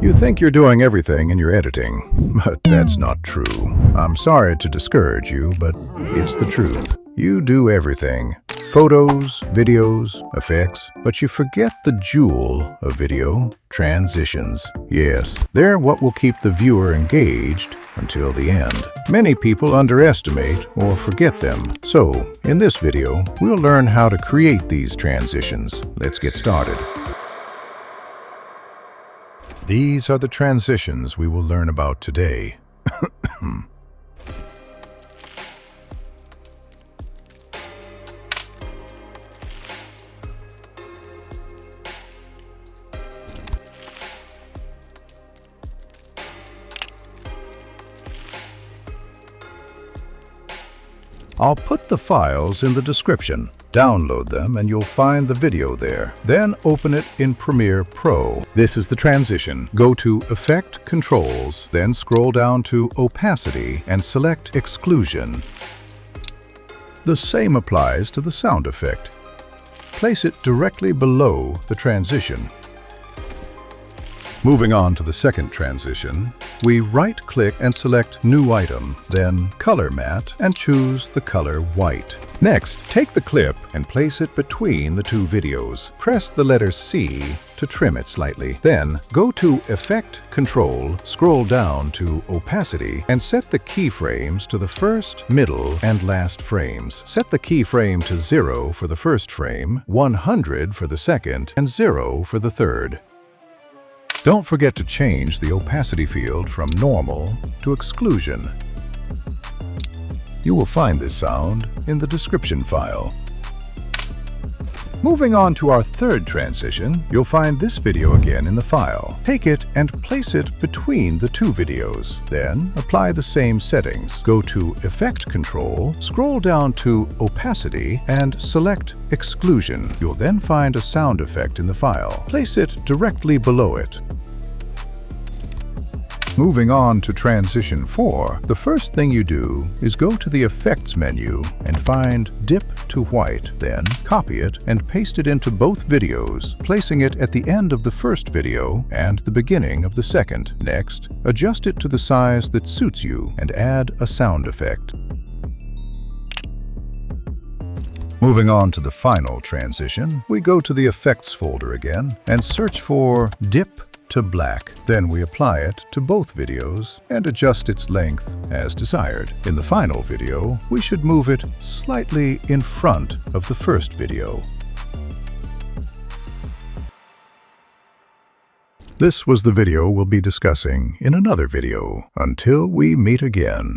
You think you're doing everything in your editing, but that's not true. I'm sorry to discourage you, but it's the truth. You do everything. Photos, videos, effects, but you forget the jewel of video, transitions. Yes, they're what will keep the viewer engaged until the end. Many people underestimate or forget them. So, in this video, we'll learn how to create these transitions. Let's get started. These are the transitions we will learn about today. I'll put the files in the description. Download them and you'll find the video there. Then open it in Premiere Pro. This is the transition. Go to Effect, Controls, then scroll down to Opacity and select Exclusion. The same applies to the sound effect. Place it directly below the transition. Moving on to the second transition, we right-click and select New Item, then Color Matte, and choose the color White. Next, take the clip and place it between the two videos. Press the letter C to trim it slightly. Then, go to Effect, Control, scroll down to Opacity, and set the keyframes to the first, middle, and last frames. Set the keyframe to 0 for the first frame, 100 for the second, and 0 for the third. Don't forget to change the opacity field from normal to exclusion. You will find this sound in the description file. Moving on to our third transition, you'll find this video again in the file. Take it and place it between the two videos. Then apply the same settings. Go to Effect Control, scroll down to Opacity, and select Exclusion. You'll then find a sound effect in the file. Place it directly below it. Moving on to Transition 4, the first thing you do is go to the Effects menu and find Dip to White. Then copy it and paste it into both videos, placing it at the end of the first video and the beginning of the second. Next, adjust it to the size that suits you and add a sound effect. Moving on to the final transition, we go to the Effects folder again and search for Dip to Black. Then we apply it to both videos and adjust its length as desired. In the final video, we should move it slightly in front of the first video. This was the video we'll be discussing in another video. Until we meet again.